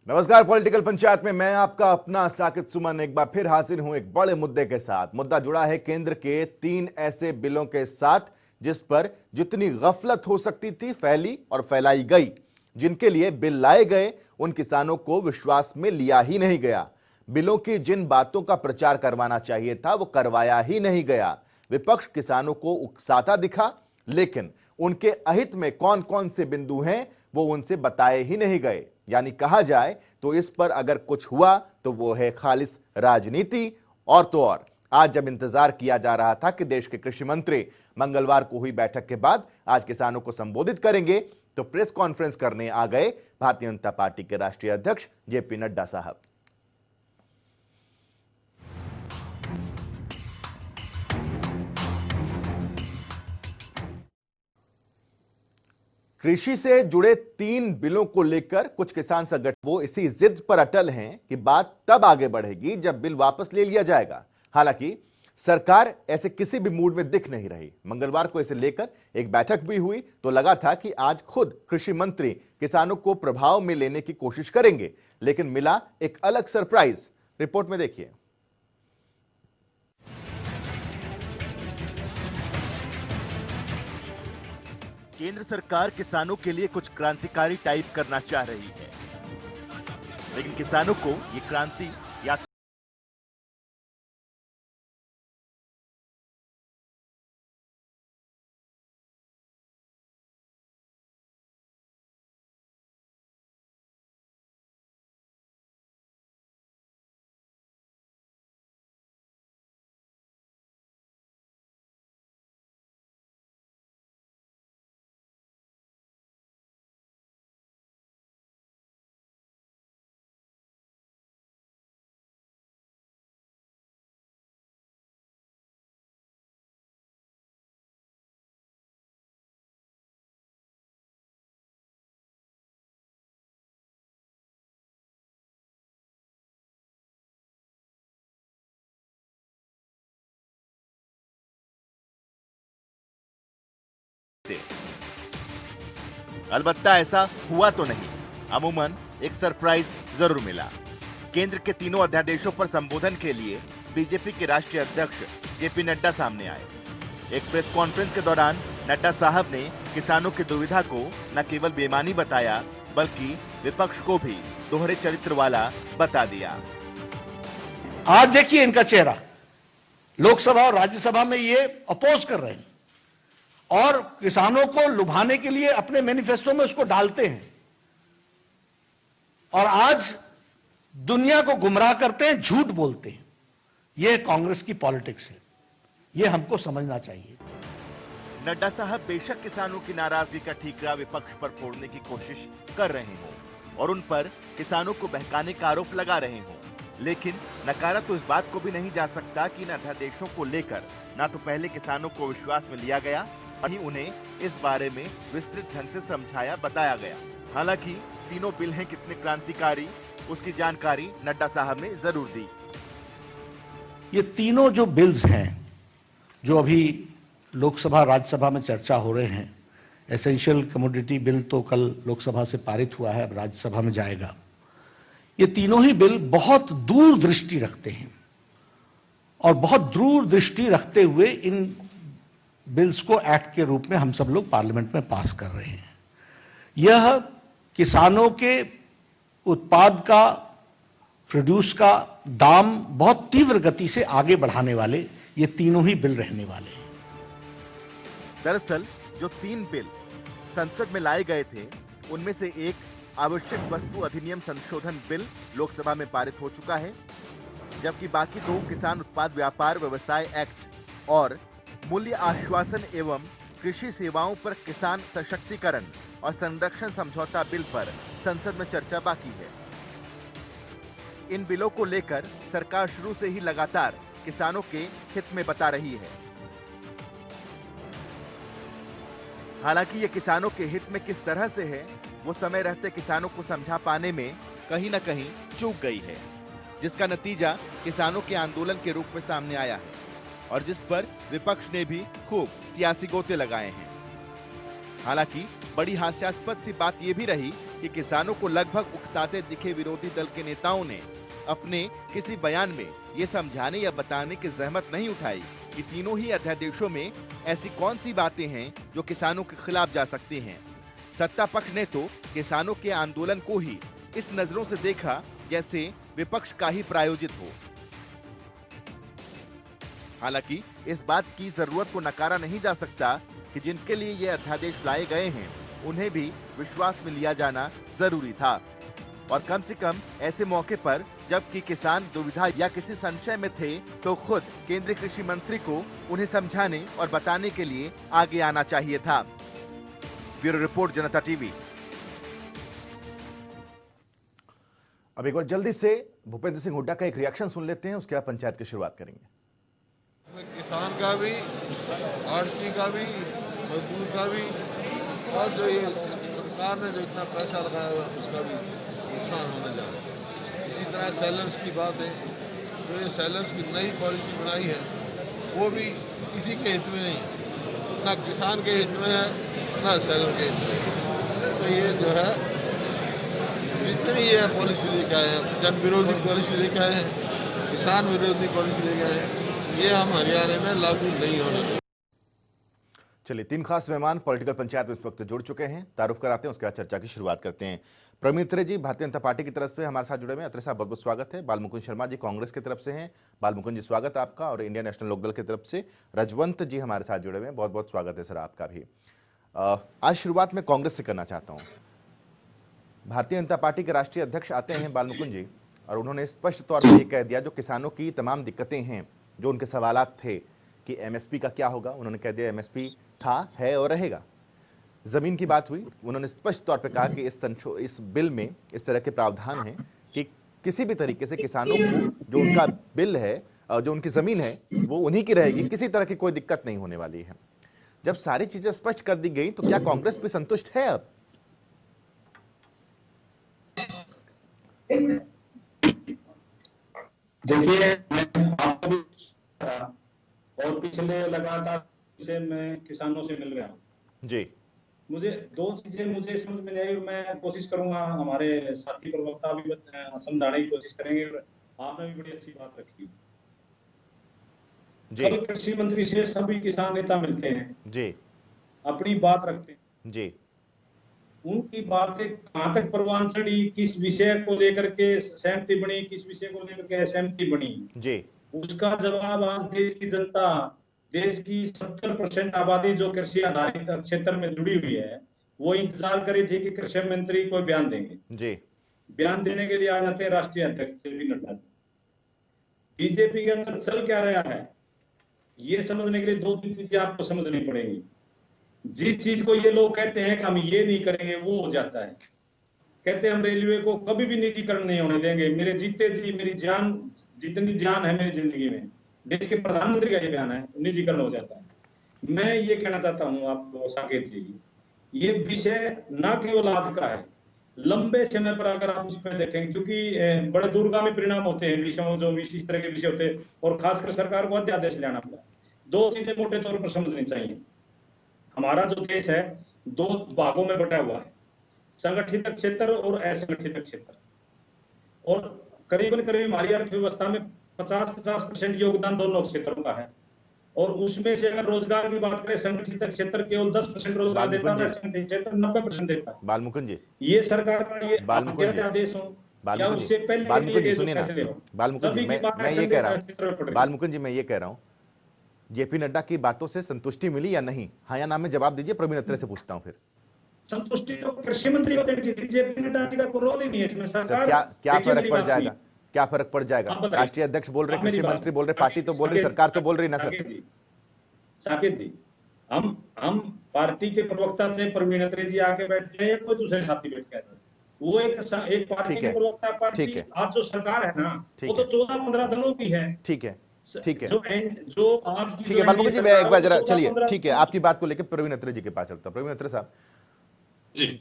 नमस्कार। पॉलिटिकल पंचायत में मैं आपका अपना साकिब सुमन एक बार फिर हाजिर हूं एक बड़े मुद्दे के साथ। मुद्दा जुड़ा है केंद्र के 3 ऐसे बिलों के साथ जिस पर जितनी गफलत हो सकती थी फैली और फैलाई गई। जिनके लिए बिल लाए गए उन किसानों को विश्वास में लिया ही नहीं गया। बिलों की जिन बातों का प्रचार करवाना चाहिए था वो करवाया ही नहीं गया। विपक्ष किसानों को उकसाता दिखा, लेकिन उनके अहित में कौन कौन से बिंदु हैं वो उनसे बताए ही नहीं गए। यानी कहा जाए तो इस पर अगर कुछ हुआ तो वो है खालिस राजनीति। और तो और आज जब इंतजार किया जा रहा था कि देश के कृषि मंत्री मंगलवार को हुई बैठक के बाद आज किसानों को संबोधित करेंगे, तो प्रेस कॉन्फ्रेंस करने आ गए भारतीय जनता पार्टी के राष्ट्रीय अध्यक्ष जेपी नड्डा साहब। कृषि से जुड़े 3 बिलों को लेकर कुछ किसान संगठन वो इसी जिद पर अटल हैं कि बात तब आगे बढ़ेगी जब बिल वापस ले लिया जाएगा। हालांकि सरकार ऐसे किसी भी मूड में दिख नहीं रही। मंगलवार को इसे लेकर एक बैठक भी हुई तो लगा था कि आज खुद कृषि मंत्री किसानों को प्रभाव में लेने की कोशिश करेंगे, लेकिन मिला एक अलग सरप्राइज। रिपोर्ट में देखिए। केंद्र सरकार किसानों के लिए कुछ क्रांतिकारी टाइप करना चाह रही है, लेकिन किसानों को ये क्रांति या अलबत्ता ऐसा हुआ तो नहीं। अमूमन एक सरप्राइज जरूर मिला। केंद्र के तीनों अध्यादेशों पर संबोधन के लिए बीजेपी के राष्ट्रीय अध्यक्ष जेपी नड्डा सामने आए। एक प्रेस कॉन्फ्रेंस के दौरान नड्डा साहब ने किसानों की दुविधा को न केवल बेईमानी बताया बल्कि विपक्ष को भी दोहरे चरित्र वाला बता दिया। आज देखिए इनका चेहरा, लोकसभा और राज्यसभा में ये अपोज कर रहे हैं और किसानों को लुभाने के लिए अपने मैनिफेस्टो में उसको डालते हैं और आज दुनिया को गुमराह करते हैं, झूठ बोलते हैं। यह कांग्रेस की पॉलिटिक्स है, यह हमको समझना चाहिए। नड्डा साहब बेशक किसानों की नाराजगी का ठीकरा विपक्ष पर फोड़ने की कोशिश कर रहे हों और उन पर किसानों को बहकाने का आरोप लगा रहे हों, लेकिन नकारा तो इस बात को भी नहीं जा सकता कि इन अध्यादेशों को लेकर ना तो पहले किसानों को विश्वास में लिया गया, वहीं उन्हें इस बारे में विस्तृत ढंग से समझाया बताया गया। हालांकि तीनों बिल हैं कितने क्रांतिकारी, उसकी जानकारी नड्डा साहब ने जरूर दी। ये तीनों जो बिल्स हैं जो अभी लोकसभा राज्यसभा में चर्चा हो रहे हैं, एसेंशियल कमोडिटी बिल तो कल लोकसभा से पारित हुआ है, अब राज्यसभा में जाएगा। ये तीनों ही बिल बहुत दूरदृष्टि रखते हैं और बहुत दूरदृष्टि रखते हुए इन बिल्स को एक्ट के रूप में हम सब लोग पार्लियामेंट में पास कर रहे हैं। यह किसानों के उत्पाद का, प्रोड्यूस का दाम बहुत तीव्र गति से आगे बढ़ाने वाले ये तीनों ही बिल रहने वाले हैं। दरअसल जो 3 बिल संसद में लाए गए थे उनमें से एक आवश्यक वस्तु अधिनियम संशोधन बिल लोकसभा में पारित हो चुका है, जबकि बाकी 2 किसान उत्पाद व्यापार व्यवसाय एक्ट और मूल्य आश्वासन एवं कृषि सेवाओं पर किसान सशक्तिकरण और संरक्षण समझौता बिल पर संसद में चर्चा बाकी है। इन बिलों को लेकर सरकार शुरू से ही लगातार किसानों के हित में बता रही है। हालांकि ये किसानों के हित में किस तरह से है वो समय रहते किसानों को समझा पाने में कहीं न कहीं चूक गई है, जिसका नतीजा किसानों के आंदोलन के रूप में सामने आया है और जिस पर विपक्ष ने भी खूब सियासी गोते लगाए हैं। हालांकि बड़ी हास्यास्पद सी बात यह भी रही कि किसानों को लगभग उकसाते दिखे विरोधी दल के नेताओं ने अपने किसी बयान में ये समझाने या बताने की जहमत नहीं उठाई कि तीनों ही अध्यादेशों में ऐसी कौन सी बातें हैं जो किसानों के खिलाफ जा सकती हैं। सत्ता पक्ष ने तो किसानों के आंदोलन को ही इस नजरों से देखा जैसे विपक्ष का ही प्रायोजित हो। हालांकि इस बात की जरूरत को नकारा नहीं जा सकता कि जिनके लिए ये अध्यादेश लाए गए हैं उन्हें भी विश्वास में लिया जाना जरूरी था, और कम से कम ऐसे मौके पर जबकि किसान दुविधा या किसी संशय में थे तो खुद केंद्रीय कृषि मंत्री को उन्हें समझाने और बताने के लिए आगे आना चाहिए था। ब्यूरो रिपोर्ट, जनता टीवी। अब एक बार जल्दी से भूपेंद्र सिंह हुड्डा का एक रिएक्शन सुन लेते हैं, उसके बाद पंचायत की शुरुआत करेंगे। किसान का भी, आड़ती का भी, मजदूर का भी, और जो ये सरकार ने जो इतना पैसा लगाया हुआ उसका भी नुकसान होने जा रहा है। इसी तरह सेलर्स की बात है, जो ये सेलर्स की नई पॉलिसी बनाई है वो भी किसी के हित में नहीं है, ना किसान के हित में है ना सेलर के हित में है। तो ये जो है जितनी ये पॉलिसी लेके आए हैं, जन विरोधी पॉलिसी लेके आए हैं, किसान विरोधी पॉलिसी लेके आए हैं, ये हम हरियाणा में लागू नहीं होने देंगे। चलिए, तीन खास मेहमान पॉलिटिकल पंचायत में इस वक्त जुड़ चुके हैं, तारुफ कराते हैं, उसके बाद चर्चा की शुरुआत करते हैं। प्रवीण अत्रे जी भारतीय जनता पार्टी की तरफ से हमारे साथ जुड़े हुए हैं। अत्रे साहब बहुत बहुत स्वागत है। बालमुकुंद शर्मा जी कांग्रेस की तरफ से हैं। बालमुकुंद जी स्वागत है आपका। और इंडियन नेशनल लोकदल की तरफ से रजवंत जी हमारे साथ जुड़े हुए हैं, बहुत बहुत स्वागत है सर आपका भी। आज शुरुआत में कांग्रेस से करना चाहता हूँ। भारतीय जनता पार्टी के राष्ट्रीय अध्यक्ष आते हैं बालमुकुंद जी, और उन्होंने स्पष्ट तौर पर यह कह दिया जो किसानों की तमाम दिक्कतें हैं, जो उनके सवालात थे कि एमएसपी का क्या होगा, उन्होंने कह दिया एमएसपी था, है और रहेगा। जमीन की बात हुई, उन्होंने स्पष्ट तौर पर कहा कि इस बिल में इस तरह के प्रावधान हैं कि किसी भी तरीके से किसानों को जो उनका बिल है, जो उनकी जमीन है वो उन्हीं की रहेगी, किसी तरह की कोई दिक्कत नहीं होने वाली है। जब सारी चीजें स्पष्ट कर दी गई तो क्या कांग्रेस भी संतुष्ट है अब? देखिए, और पिछले लगातार से मैं किसानों से मिल रहा हूँ जी। मुझे दो चीजें मुझे समझ में नहीं आई, मैं कोशिश करूंगा, हमारे साथी प्रवक्ता भी समझाने की कोशिश करेंगे। आपने भी बड़ी अच्छी बात रखी जी। कल कृषि मंत्री से सभी किसान नेता मिलते हैं जी, अपनी बात रखते हैं जी। उनकी बातें कहां तक परवान चढ़ी, किस विषय को लेकर के सहमति बनी, किस विषय को लेकर के असहमति बनी जी, उसका जवाब आज देश की जनता, देश की 70% आबादी जो कृषि आधारित क्षेत्र में जुड़ी हुई है, वो इंतजार कर रही थी कि कृषि मंत्री कोई बयान देंगे। जी। बयान देने के लिए आ जाते हैं राष्ट्रीय अध्यक्ष जेपी नड्डा जी। बीजेपी के अंदर चल क्या रहा है ये समझने के लिए दो तीन चीजें आपको समझनी पड़ेगी। जिस चीज को ये लोग कहते हैं कि हम ये नहीं करेंगे, वो हो जाता है। कहते हैं हम रेलवे को कभी भी निजीकरण नहीं होने देंगे, मेरे जीते जी मेरी जान, जितनी जान है मेरी जिंदगी में, देश के प्रधानमंत्री का ये बयान है, निजीकरण हो जाता है। मैं ये कहना चाहता हूं आपको साकेत जी, ये विषय न केवल आज का है, लंबे समय पर अगर आप इसमें देखेंगे, क्योंकि बड़े दूरगामी परिणाम होते हैं विषयों, जो इस तरह के विषय होते हैं, और खासकर सरकार को अध्यादेश लेना पड़ा। दो चीजें मोटे तौर पर समझनी चाहिए। हमारा जो देश है दो भागों में बटा हुआ है, संगठित क्षेत्र और असंगठित क्षेत्र, और करीबन करीब हमारी अर्थव्यवस्था में 50% योगदान दोनों क्षेत्रों का है। और उसमें से अगर रोजगार की बात करें, संगठित क्षेत्र केवल 10% रोजगार देता है, असंगठित क्षेत्र 90% देता है। बालमुकुंद जी, ये सरकार का ये बालमुकुंद आदेश हो या उससे पहले बालमुकुंद जी सुनिए ना, बालमुकुंद जी मैं ये कह रहा हूँ, बालमुकुंद जी मैं ये कह रहा हूँ, जेपी नड्डा की बातों से संतुष्टि मिली या नहीं? हाँ या ना में जवाब दीजिए। प्रवीण अत्रे से पूछता हूँ फिर। संतुष्टि तो कृषि मंत्री को देनी चाहिए, जेपी नड्डा जी का कोई रोल ही नहीं है इसमें। सरकार क्या फर्क पड़ जाएगा? क्या फर्क पड़ जाएगा? राष्ट्रीय अध्यक्ष बोल रहे, कृषि मंत्री बोल रहे, पार्टी तो बोल रही, सरकार तो बोल रही ना सर। साकेत जी, हम पार्टी के प्रवक्ता से प्रवीण अत्रे जी आके बैठ जाए या कोई दूसरे साथी बैठ के, वो एक पार्टी के प्रवक्ता, पार्टी आज जो सरकार है ना, वो तो 14-15 दलों की है। ठीक है, ठीक है, जो आज की, ठीक है बालमुकुंद जी, मैं एक बार जरा चलिए, ठीक है, आपकी बात को लेकर प्रवीण अत्रे जी के पास चलता हूं। प्रवीण अत्रे साहब,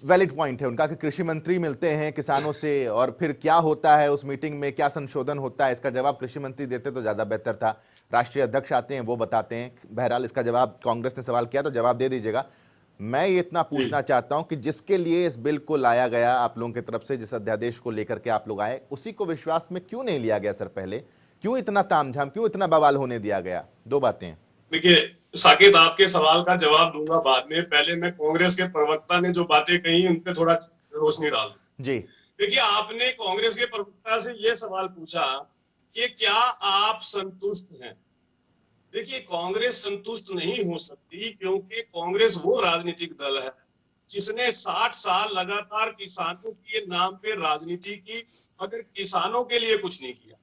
वैलिड पॉइंट है उनका कि कृषि मंत्री मिलते हैं किसानों से, और फिर क्या होता है उस मीटिंग में, क्या संशोधन होता है, इसका जवाब कृषि मंत्री देते तो ज्यादा बेहतर था। राष्ट्रीय अध्यक्ष आते हैं, वो बताते हैं। बहरहाल इसका जवाब, कांग्रेस ने सवाल किया तो जवाब दे दीजिएगा। मैं ये इतना पूछना चाहता हूं कि जिसके लिए इस बिल को लाया गया आप लोगों की तरफ से, जिस अध्यादेश को लेकर के आप लोग आए, उसी को विश्वास में क्यों नहीं लिया गया सर? पहले क्यों इतना तामझाम, क्यों इतना बवाल होने दिया गया? दो बातें हैं। देखिए साकिब, आपके सवाल का जवाब दूंगा बाद में, पहले मैं कांग्रेस के प्रवक्ता ने जो बातें कही उन पे थोड़ा रोशनी डाल दूं। जी देखिए, आपने कांग्रेस के प्रवक्ता से ये सवाल पूछा कि क्या आप संतुष्ट हैं। देखिए, कांग्रेस संतुष्ट नहीं हो सकती, क्योंकि कांग्रेस वो राजनीतिक दल है जिसने 60 साल लगातार किसानों के नाम पे राजनीति की, मगर किसानों के लिए कुछ नहीं किया।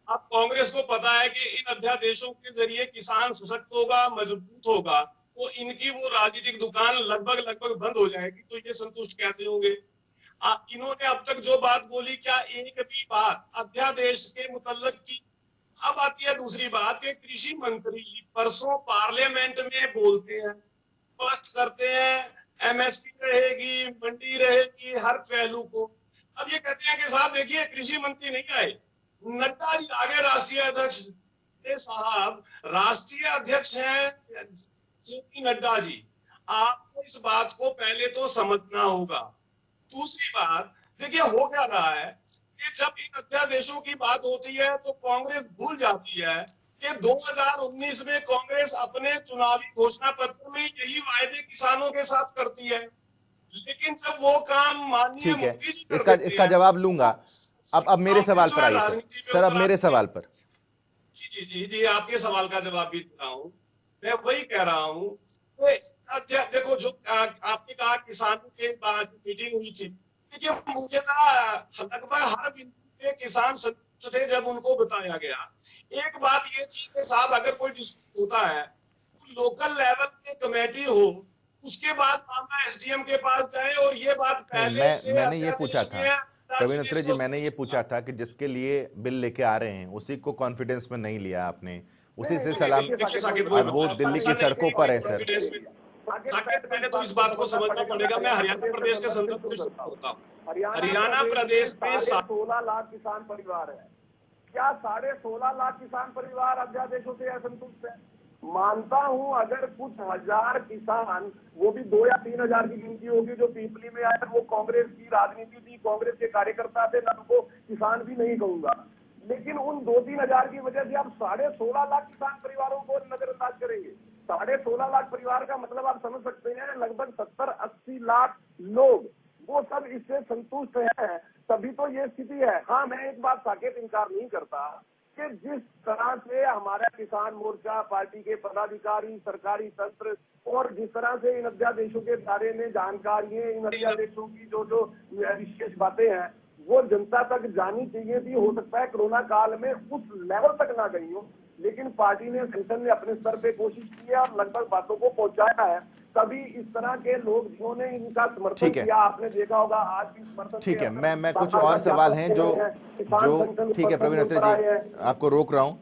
अब कांग्रेस को पता है कि इन अध्यादेशों के जरिए किसान सशक्त होगा, मजबूत होगा, तो इनकी वो राजनीतिक दुकान लगभग बंद हो जाएगी। तो ये संतुष्ट कैसे होंगे? इन्होंने अब तक जो बात बोली, क्या एक भी बात अध्यादेश के मुतल्लक की? अब आती है दूसरी बात कि कृषि मंत्री परसों पार्लियामेंट में बोलते हैं, स्पष्ट करते हैं एमएसपी रहेगी, मंडी रहेगी, हर पहलू को। अब ये कहते हैं कि साहब देखिए, कृषि मंत्री नहीं आए, नड्डा जी आगे राष्ट्रीय अध्यक्ष। साहब राष्ट्रीय अध्यक्ष हैं जेपी नड्डा जी, आपको इस बात को पहले तो समझना होगा। दूसरी बात, देखिए हो क्या रहा है कि जब इन अध्यादेशों की बात होती है तो कांग्रेस भूल जाती है कि 2019 में कांग्रेस अपने चुनावी घोषणा पत्र में यही वायदे किसानों के साथ करती है, लेकिन जब वो काम माननीय ठीक है, मोदी जी कर देते इसका हैं, जवाब लूंगा। अब मेरे सवाल पर आइए सर, अब मेरे सवाल पर। जी, आपके सवाल का जवाब भी दे रहा हूँ। मैं वही कह रहा हूँ, देखो जो आपने कहा किसानों के बाद मीटिंग हुई थी, देखिए मुझे ना लगभग हर बिंदु पे किसान संतुष्ट थे जब उनको बताया गया। एक बात ये थी कि साहब अगर कोई डिस्प्यूट होता है तो लोकल लेवल पे कमेटी हो, उसके बाद मामला एसडीएम के पास जाए, और ये बात पहले से मैंने ये पूछा था प्रवीण अत्रे जी, मैंने ये पूछा था कि जिसके लिए बिल लेके आ रहे हैं उसी को कॉन्फिडेंस में नहीं लिया आपने, उसी से सलाम, और वो दिल्ली की सड़कों पर है सर। पहले तो इस बात को समझना पड़ेगा, मैं हरियाणा प्रदेश के संदर्भ से शुरू होता हूँ। हरियाणा प्रदेश में 16 लाख किसान परिवार है। क्या 16.5 लाख किसान परिवार अध्यादेशों से असंतुष्ट है? मानता हूं अगर कुछ हजार किसान, वो भी 2 या 3 हजार की गिनती होगी, जो पीपली में आए, वो कांग्रेस की राजनीति थी, कांग्रेस के कार्यकर्ता थे, मैं उनको किसान भी नहीं कहूंगा, लेकिन उन 2-3 हजार की वजह से आप 16.5 लाख किसान परिवारों को नजरअंदाज करेंगे। 16.5 लाख परिवार का मतलब आप समझ सकते हैं, लगभग 70-80 लाख लोग, वो सब इससे संतुष्ट हैं, तभी तो ये स्थिति है। हाँ, मैं एक बात साकेत इनकार नहीं करता कि जिस तरह से हमारा किसान मोर्चा, पार्टी के पदाधिकारी, सरकारी तंत्र, और जिस तरह से इन अध्यादेशों के बारे में जानकारी है, इन अध्यादेशों की जो विशेष बातें हैं, वो जनता तक जानी चाहिए थी। हो सकता है कोरोना काल में उस लेवल तक ना गई हो, लेकिन पार्टी ने, संगठन ने अपने स्तर पे कोशिश की है और लगभग बातों को पहुंचाया है। तभी इस तरह के लोग जिन्होंने इनका समर्थन किया, आपने देखा होगा आज भी समर्थन। ठीक है, मैं कुछ और सवाल हैं जो ठीक है प्रवीण अत्रे जी, आपको रोक रहा हूं।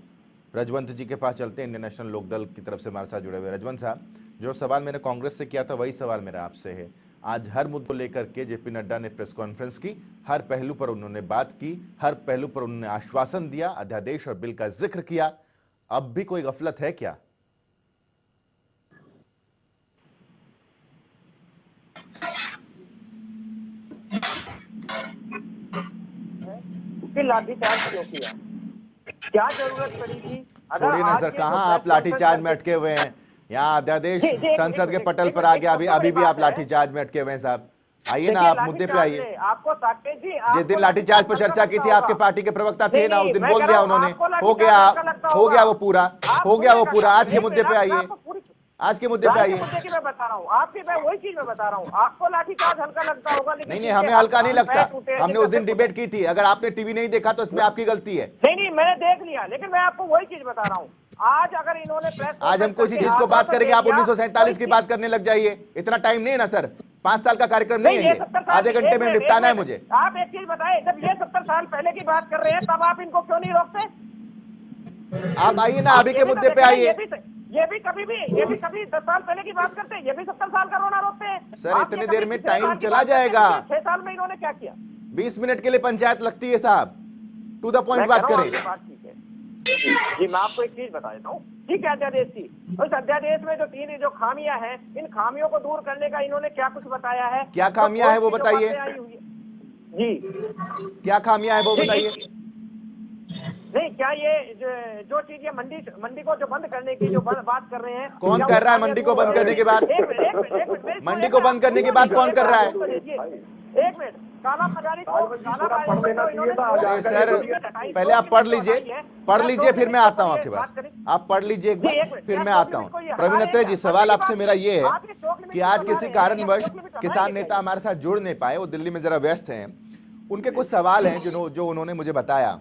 रजवंत जी के पास चलते हैं, इंडियन नेशनल लोकदल की तरफ से हमारे साथ जुड़े हुए। रजवंत साहब, जो सवाल मैंने कांग्रेस से किया था वही सवाल मेरा आपसे है। आज हर मुद्दे को लेकर के जेपी नड्डा ने प्रेस कॉन्फ्रेंस की, हर पहलू पर उन्होंने बात की, हर पहलू पर उन्होंने आश्वासन दिया, अध्यादेश और बिल का जिक्र किया। अब भी कोई गफलत है क्या? लाठीचार्ज क्यों किया? क्या जरूरत पड़ी थी? छोड़िए ना सर, कहाँ आप लाठीचार्ज में अटके हुए हैं? यहाँ अध्यादेश संसद के पटल पर आ गया, अभी भी आप लाठीचार्ज में अटके हुए हैं साहब। आइए ना, आप मुद्दे पे आइए। आपको साकेत जी, जिस दिन लाठीचार्ज पर चर्चा की थी, आपके पार्टी के प्रवक्ता थे ना, उस दिन बोल दिया उन्होंने। हो गया वो पूरा। आज के मुद्दे पे आइए, आज के मुद्दे पे आइए। मैं बता रहा हूँ आपकी, मैं वही चीज में बता रहा हूँ। आपको लाठीचार्ज हल्का लगता होगा, लेकिन नहीं, हमें हल्का नहीं लगता। हमने उस दिन डिबेट की थी, अगर आपने टीवी नहीं देखा तो इसमें आपकी गलती है। नहीं, मैंने देख लिया, लेकिन मैं आपको वही चीज बता रहा हूँ। आज अगर इन्होंने आज हम किसी चीज को बात करेंगे, आप 1947 की बात करने लग जाइए। इतना टाइम नहीं है ना सर, 5 साल का कार्यक्रम नहीं है ये, आधे घंटे में निपटाना है मुझे। आप एक चीज बताएं, जब ये 70 साल पहले की बात कर रहे हैं, तब आप इनको क्यों नहीं रोकते? आप आइए ना, अभी के मुद्दे पे आइए। ये भी कभी 10 साल पहले की बात करते हैं, ये भी 70 साल का रोना रोकते हैं। सर इतनी देर में टाइम चला जाएगा। 6 साल में इन्होंने क्या किया? 20 मिनट के लिए पंचायत लगती है साहब, टू द पॉइंट बात करें। जी मैं आपको एक चीज बता देता हूँ, ठीक है अध्यादेश थी, उस अध्यादेश में जो तीन जो खामियां हैं, इन खामियों को दूर करने का इन्होंने क्या कुछ बताया है? क्या खामियां है वो बताइए, जी क्या खामियां है वो जी, बताइए। नहीं क्या ये जो चीज ये मंडी को जो बंद करने की जो बात कर रहे हैं, कौन क्या कर रहा है वो मंडी को बंद करने के बाद? एक मिनट, मंडी को बंद करने के बाद कौन कर रहा है? एक मिनट, काला बाजारी को अरे सर पहले आप पढ़ लीजिए फिर मैं आता हूँ आपके पास। आप पढ़ लीजिए एक बार फिर मैं आता हूँ। प्रवीण अत्रे जी, सवाल आपसे मेरा ये है कि आज किसी कारणवश किसान नेता हमारे साथ जुड़ नहीं पाए, वो दिल्ली में जरा व्यस्त हैं। उनके कुछ सवाल हैं जो उन्होंने मुझे बताया,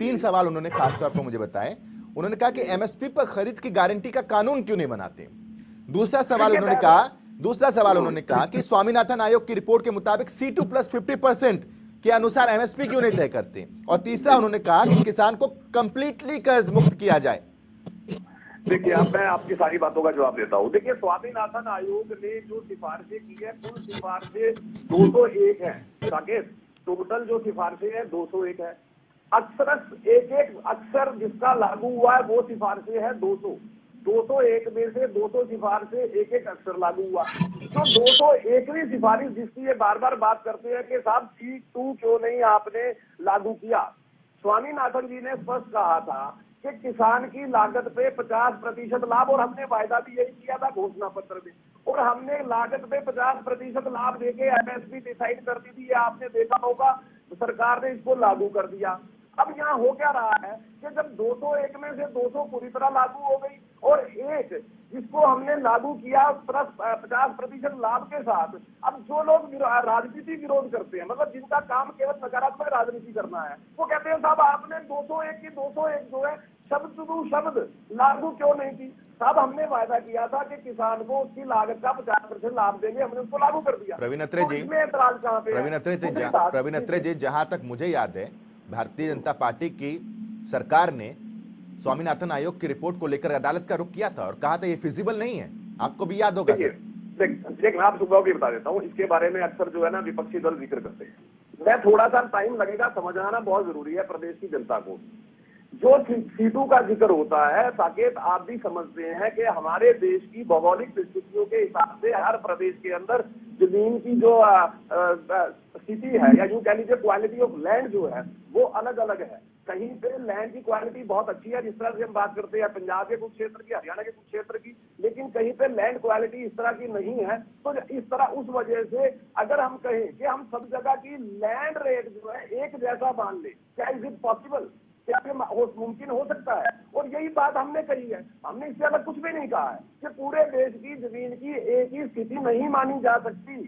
3 सवाल उन्होंने खासतौर पर मुझे बताए। उन्होंने कहा कि एमएसपी पर खरीद की गारंटी का कानून क्यों नहीं बनाते। दूसरा सवाल उन्होंने कहा कि स्वामीनाथन आयोग की रिपोर्ट के मुताबिक C2 + 50% के अनुसार एमएसपी क्यों नहीं तय करते। और तीसरा उन्होंने कहा कि किसान को कंप्लीटली कर्ज मुक्त किया जाए। देखिए अब मैं आपकी सारी बातों का जवाब देता हूँ। देखिए स्वामीनाथन आयोग ने जो सिफारिशें की है, कुल सिफारिशें 201 है। साकेत, टोटल जो सिफारिशें है 201 है। अक्सर जिसका लागू हुआ है वो सिफारिशें है 201 में से 200 सिफारिशें एक अक्षर लागू हुआ। तो 201वीं सिफारिश जिसकी ये बार बार बात करते हैं कि साहब C2 क्यों नहीं आपने लागू किया। स्वामीनाथन जी ने स्पष्ट कहा था कि किसान की लागत पे 50% लाभ, और हमने वायदा भी यही किया था घोषणा पत्र में, और हमने लागत पे 50% लाभ देके एमएसपी डिसाइड कर दी थी। ये आपने देखा होगा, सरकार ने इसको लागू कर दिया। अब यहाँ हो क्या रहा है कि जब 201 में से 200 पूरी तरह लागू हो गई और एक जिसको हमने लागू किया 50% लाभ के साथ, अब जो लोग राजनीति विरोध करते हैं, मतलब जिनका काम केवल नकारात्मक राजनीति करना है, वो कहते हैं साहब आपने 201 की 201 जो है शब्द टू शब्द लागू क्यों नहीं की। साहब हमने वायदा किया था कि किसान को उसकी लागत का 50% लाभ देंगे, हमने उसको लागू कर दिया। प्रवीण अत्रे जी, प्रवीण अत्रे जी, जहां तक मुझे याद है भारतीय जनता पार्टी की सरकार ने स्वामीनाथन आयोग की रिपोर्ट को लेकर अदालत का रुख किया था और कहा था ये फिजिबल नहीं है। आपको भी याद होगा सर। देख मैं आप सुबह की बता देता हूँ, इसके बारे में अक्सर जो है ना विपक्षी दल जिक्र करते हैं। मैं थोड़ा सा टाइम लगेगा, समझाना बहुत जरूरी है प्रदेश की जनता को। जो C2 का जिक्र होता है, साकेत आप भी समझते हैं कि हमारे देश की भौगोलिक परिस्थितियों के हिसाब से हर प्रदेश के अंदर जमीन की जो स्थिति है, या यूं कह लीजिए क्वालिटी ऑफ लैंड जो है वो अलग अलग है। कहीं पे लैंड की क्वालिटी बहुत अच्छी है, जिस तरह से हम बात करते हैं पंजाब के कुछ क्षेत्र की, हरियाणा के कुछ क्षेत्र की, लेकिन कहीं पे लैंड क्वालिटी इस तरह की नहीं है। तो इस तरह उस वजह से अगर हम कहें कि हम सब जगह की लैंड रेट जो है एक जैसा मान ले, क्या इज इट पॉसिबल, क्या मुमकिन हो सकता है? और यही बात हमने कही है, हमने इससे अलग कुछ भी नहीं कहा है कि पूरे देश की जमीन की एक ही स्थिति नहीं मानी जा सकती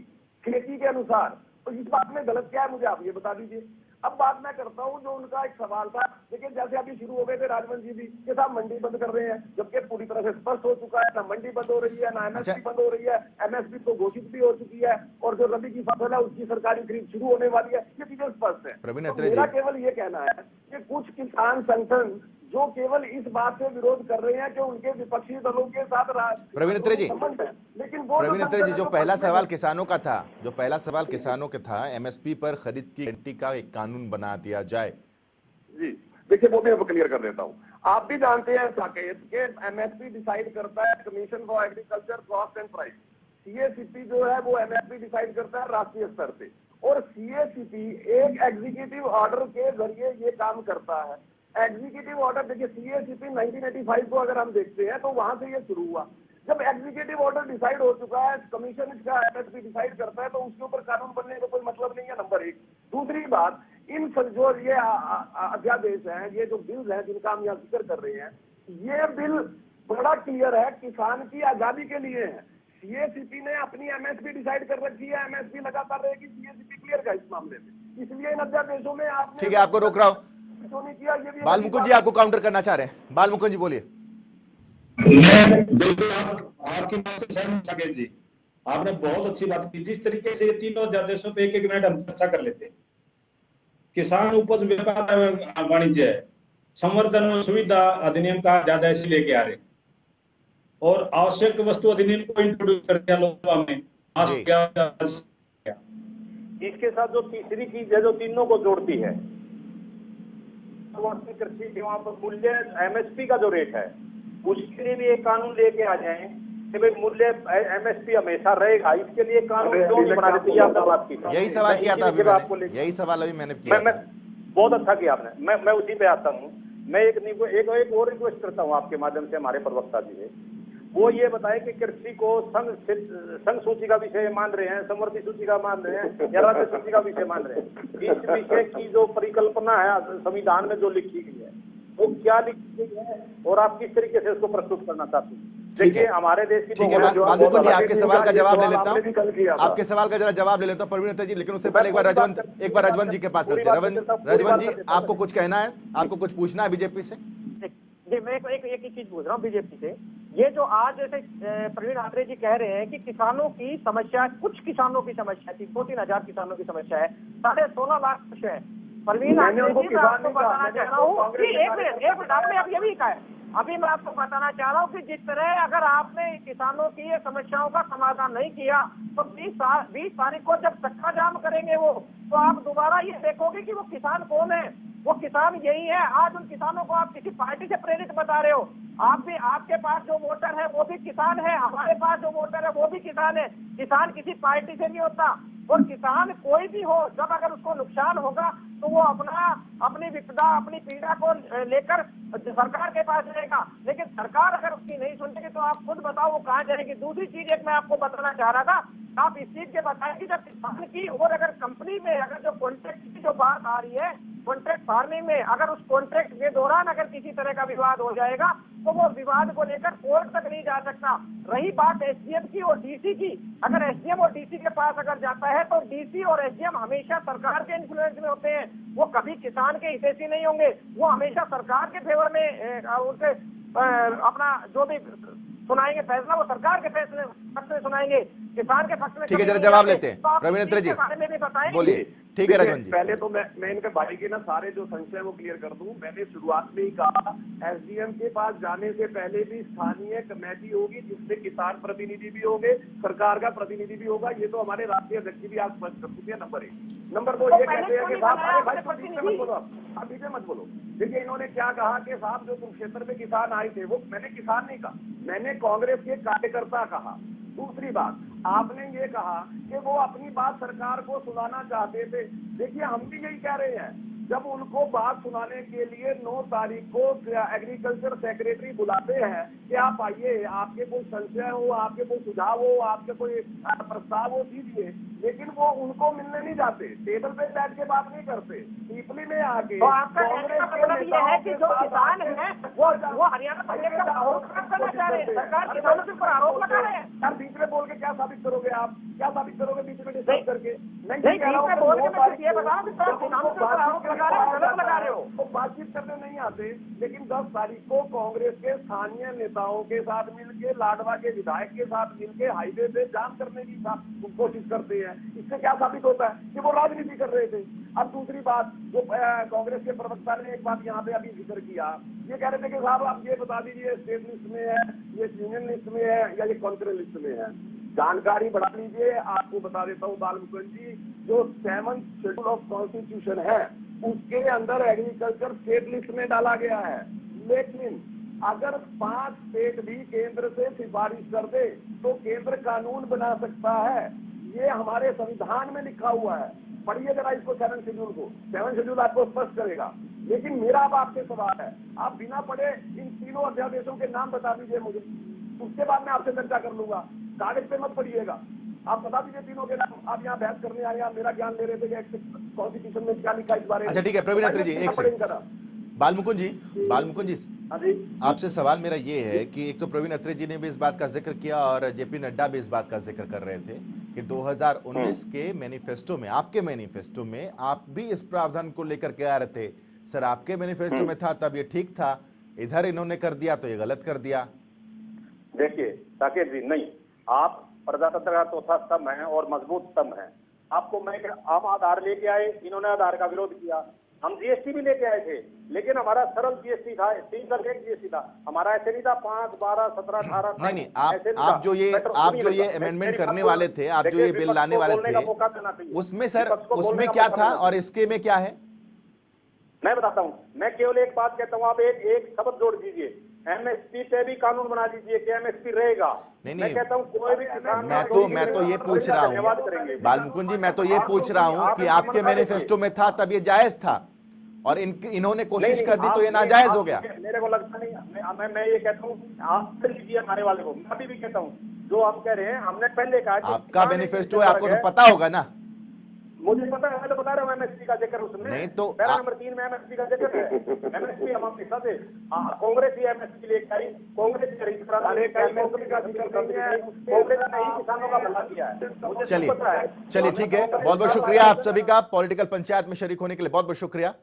खेती के अनुसार। तो इस बात में गलत क्या है मुझे आप ये बता दीजिए। अब बात मैं करता हूँ जो उनका एक सवाल था, लेकिन जैसे अभी शुरू हो गए थे राजवंश जी भी कि साहब मंडी बंद कर रहे हैं, जबकि पूरी तरह से स्पष्ट हो चुका है ना मंडी बंद हो रही है ना एमएसपी बंद हो रही है। एमएसपी तो घोषित भी हो चुकी है और जो रबी की फसल है उसकी सरकारी खरीद शुरू होने वाली है। ये चीजें स्पष्ट है। तो मेरा केवल ये कहना है कि कुछ किसान संगठन जो केवल इस बात से विरोध कर रहे हैं कि उनके विपक्षी दलों के साथ प्रवीण अत्रे जी, लेकिन वो प्रवीण अत्रे जी, जो पहला सवाल किसानों का था, एमएसपी पर खरीद की गारंटी का एक कानून बना दिया जाए। जी देखिए वो भी मैं क्लियर कर देता हूँ। आप भी जानते हैं साकेत के एमएसपी डिसाइड करता है commission for agriculture cost and price. CACP जो है वो एमएसपी डिसाइड करता है राष्ट्रीय स्तर पे, और CACP एक एग्जीक्यूटिव ऑर्डर के जरिए ये काम करता है। एग्जीक्यूटिव ऑर्डर देखिए CACP 1985 को अगर हम देखते हैं तो वहां से ये शुरू हुआ। जब एग्जीक्यूटिव ऑर्डर डिसाइड हो चुका है, कमीशन इसका एमएसपी डिसाइड करता है, तो उसके ऊपर कानून बनने का कोई मतलब नहीं है, नंबर 1। दूसरी बात, इन जो ये अध्यादेश हैं, ये जो बिल्स हैं जिनका हम यहाँ जिक्र कर रहे हैं, ये बिल बड़ा क्लियर है, किसान की आजादी के लिए है। CACP ने अपनी एमएसपी डिसाइड कर रखी है, एमएसपी लगातार रहेगी, CACP क्लियर है इस मामले में। इसलिए इन अध्यादेशों में आपने, ठीक है आपको रोक रहा हूं, बाल मुकुंद जी आपको काउंटर करना चाह रहे हैं। बाल मुकुंद जी बोलिए। बिल्कुल आपकी बात से सहमत साकेत जी, आपने बहुत अच्छी बात की। जिस तरीके से ये तीनों अध्यादेशों पे एक मिनट हम चर्चा कर लेते हैं। किसान उपज व्यापार वाणिज्य संवर्धन और सुविधा अधिनियम का अध्यादेश लेके आ रहे और आवश्यक वस्तु अधिनियम को इंट्रोड्यूस कर दिया लोकसभा में। इसके साथ जो तीसरी चीज है जो तीनों को जोड़ती है, समवर्ती कृषि सेवाओं पर मूल्य MSP का जो रेट है उसके लिए भी एक कानून लेके आ जाएं कि भाई मूल्य MSP हमेशा रहेगा, इसके लिए कानून क्यों नहीं बना देते? आपने बात की, यही सवाल किया था अभी मैंने, यही सवाल अभी मैंने किया था। बहुत अच्छा किया आपने। मैं उसी पे आता हूँ। मैं एक और रिक्वेस्ट करता हूँ आपके माध्यम से हमारे प्रवक्ता जी से, वो ये बताए कि कृषि को संघ सूची का विषय मान रहे हैं, समवर्ती सूची का मान रहे हैं या राज्य सूची का विषय मान रहे हैं। इस विषय की जो परिकल्पना है संविधान में जो लिखी गई है वो क्या लिखी गई है और आप किस तरीके से उसको प्रस्तुत करना चाहते हैं? देखिए हमारे देश की, ठीक है, बालमुकुंद जी आपके सवाल का जवाब ले लेता हूँ, आपके सवाल का जरा जवाब ले लेता हूँ परवीन अत्रे जी, लेकिन उससे पहले एक बार रजवंत जी के पास चलते हैं। रजवंत जी, आपको कुछ कहना है, आपको कुछ पूछना है बीजेपी से? जी मैं एक ही चीज पूछ रहा हूँ बीजेपी से। ये जो आज जैसे प्रवीण अत्रे जी कह रहे हैं कि किसानों की समस्या, कुछ किसानों की समस्या थी, 2-3 हजार किसानों की समस्या है, 16.5 लाख कुछ है। प्रवीण अत्रे जी मैं आपको बताना चाह रहा हूँ कि एक मिनट आपने अब ये भी कहा है, अभी मैं आपको बताना चाह रहा हूँ कि जिस तरह अगर आपने किसानों की ये समस्याओं का समाधान नहीं किया तो 20 तारीख को जब चक्का जाम करेंगे वो, तो आप दोबारा ये देखोगे कि वो किसान कौन है। वो किसान यही है। आज उन किसानों को आप किसी पार्टी से प्रेरित बता रहे हो। आप भी, आपके पास जो वोटर है वो भी किसान है, हमारे पास जो वोटर है वो भी किसान है। किसान किसी पार्टी से नहीं होता, और किसान कोई भी हो, जब अगर उसको नुकसान होगा तो वो अपनी विपदा, अपनी पीड़ा को लेकर सरकार के पास जाएगा। लेकिन सरकार अगर उसकी नहीं सुनेगी तो आप खुद बताओ वो कहाँ जाएगी। दूसरी चीज एक मैं आपको बताना चाह रहा था, आप इस चीज के बताएं कि जब किसान की और अगर कंपनी में अगर जो कॉन्ट्रैक्ट की जो बात आ रही है, कॉन्ट्रैक्ट फार्मिंग में अगर उस कॉन्ट्रैक्ट के दौरान अगर किसी तरह का विवाद हो जाएगा तो वो विवाद को लेकर कोर्ट तक नहीं जा सकता। रही बात SDM की और DC की, अगर SDM और DC के पास अगर जाता है तो DC और SDM हमेशा सरकार के इन्फ्लुएंस में होते हैं, वो कभी किसान के हितैषी नहीं होंगे। वो हमेशा सरकार के फेवर में उनसे अपना जो भी सुनाएंगे फैसला वो सरकार के फैसले पक्ष में सुनाएंगे, किसान के पक्ष में। ठीक है, जरा जवाब लेते हैं प्रवीण अत्रे जी, बोलिए। ठीक है रजवंत जी, पहले तो मैं इनके भाई के ना सारे जो संशय वो क्लियर कर दूं। मैंने शुरुआत में ही कहा SDM के पास जाने से पहले भी स्थानीय कमेटी होगी जिसमें किसान प्रतिनिधि भी होंगे, सरकार का प्रतिनिधि भी होगा। ये तो हमारे राष्ट्रीय अध्यक्ष भी आज स्पष्ट कर चुके हैं। नंबर 1। नंबर 2 ये कहते हैं कि साहब, अरे भाई तुम बीच में मत बोलो, आप बीच में मत बोलो। देखिए इन्होंने क्या कहा कि साहब जो कुरुक्षेत्र में किसान आए थे, वो मैंने किसान नहीं कहा, मैंने कांग्रेस के कार्यकर्ता कहा। दूसरी बात, आपने ये कहा कि वो अपनी बात सरकार को सुनाना चाहते थे। देखिए हम भी यही कह रहे हैं, जब उनको बात सुनाने के लिए 9 तारीख को एग्रीकल्चर सेक्रेटरी बुलाते हैं कि आप आइए, आपके कोई संशय हो, आपके कोई सुझाव हो, आपके कोई प्रस्ताव हो दीजिए, लेकिन वो उनको मिलने नहीं जाते, टेबल पे बैठ के बात नहीं करते, पीपली में आके। तो आपका कहने का मतलब ये है कि जो किसान है वो हरियाणा प्रदेश का आरोप करना चाह रहे हैं, सरकार किसानों के ऊपर आरोप लगा रहे हैं। यार बीच में बोल के क्या साबित करोगे आप? क्या साबित करोगे बीच में डिस्कस करके? नहीं कह रहा हूँ, बोल के मैं ये बताऊं कि किसानों के ऊपर आरोप लगा रहे हो, गलत लगा रहे हो। तो बातचीत करने नहीं आते, लेकिन 10 तारीख को कांग्रेस के स्थानीय नेताओं के साथ मिलके, लाडवा के विधायक के साथ मिलके हाईवे पे जाम करने की कोशिश करते हैं। इससे क्या साबित होता है कि वो राजनीति कर रहे थे। अब दूसरी बात, जो कांग्रेस के प्रवक्ता ने एक बात यहाँ पे अभी जिक्र किया, ये कह रहे थे कि साहब आप ये बता दीजिए स्टेट लिस्ट में है, ये यूनियन लिस्ट में है या ये कॉन्करेंट लिस्ट में है। जानकारी बढ़ा लीजिए, आपको बता देता हूँ बालमुकुंद जी, जो 7th शेड्यूल ऑफ कॉन्स्टिट्यूशन है उसके अंदर एग्रीकल्चर स्टेट लिस्ट में डाला गया है। लेकिन अगर 5 स्टेट भी केंद्र से सिफारिश कर दे तो केंद्र कानून बना सकता है। ये हमारे संविधान में लिखा हुआ है। पढ़िए जरा इसको 7th शेड्यूल को, 7th शेड्यूल आपको स्पष्ट करेगा। लेकिन मेरा अब आपसे सवाल है, आप बिना पढ़े इन तीनों अध्यादेशों के नाम बता दीजिए मुझे, उसके बाद मैं आपसे चर्चा कर लूंगा। कागज पे मत पढ़िएगा, आप बता दीजिए तीनों के नाम। आप यहाँ बहस करने आए, आप मेरा ज्ञान ले रहे थे कि कॉन्स्टिट्यूशन में क्या लिखा इस बारे में। अच्छा ठीक है प्रवीण अत्रे जी, एक सेकंड। बालमुकुंद जी, आपसे सवाल मेरा ये है कि एक तो प्रवीण अत्रे जी ने भी इस बात का जिक्र किया और जेपी नड्डा भी इस बात का जिक्र कर रहे थे कि 2019 के मैनिफेस्टो में, आपके मैनिफेस्टो में आप भी इस प्रावधान को लेकर के आ रहे थे। सर आपके मैनिफेस्टो में था तब ये ठीक था, इधर इन्होंने कर दिया तो ये गलत कर दिया। देखिए साकेत जी, नहीं, आप प्रजातंत्र का चौथा स्तंभ है और मजबूत स्तंभ है। आपको मैं आप आधार लेके आए, इन्होंने आधार का विरोध किया। हम जीएसटी भी लेके आए थे, लेकिन हमारा सरल जीएसटी था, 3% जीएसटी था हमारा, ऐसे नहीं था 5, 12, 17, 18। नहीं, आप जो ये अमेंडमेंट करने वाले थे, आप जो ये बिल लाने वाले थे, उसमें सर उसमें क्या था और इसके में क्या है? मैं बताता हूँ, मैं केवल एक बात कहता हूँ, आप एक शब्द जोड़ दीजिए, एमएसपी पे भी कानून बना दीजिए कि एमएसपी रहेगा। नहीं, मैं कहता हूँ कोई भी किसान मैं तो ये पूछ रहा हूँ बालमुकुंद जी, मैं तो ये पूछ रहा हूँ कि आपके मैनिफेस्टो में था तब ये जायज था और इन्होंने कोशिश कर दी तो ये नाजायज हो गया। मेरे को लगता नहीं, मैं ये कहता हूँ आप लीजिए हमारे वाले को, मैं भी कहता हूँ जो आप कह रहे हैं, हमने पहले कहा आपका मैनिफेस्टो है, आपको तो पता होगा ना। मुझे पता है, मैं तो बता रहा हूँ एमएसपी का जिक्र उसमें नहीं तो पैरा नंबर 3 में एमएसपी का जिक्र है। एमएसपी हम आपके साथ है, कांग्रेस ही एमएसपी लेकर आई, कांग्रेस का जिक्र कांग्रेस ने ही किसानों का भला किया है। चलिए ठीक है, बहुत बहुत शुक्रिया आप सभी का पॉलिटिकल पंचायत में शरीक होने के लिए, बहुत बहुत शुक्रिया।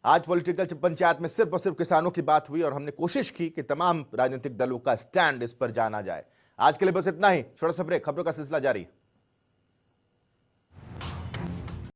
आज पॉलिटिकल पंचायत में सिर्फ और सिर्फ किसानों की बात हुई और हमने कोशिश की कि तमाम राजनीतिक दलों का स्टैंड इस पर जाना जाए। आज के लिए बस इतना ही, छोटा सा ब्रेक, खबरों का सिलसिला जारी।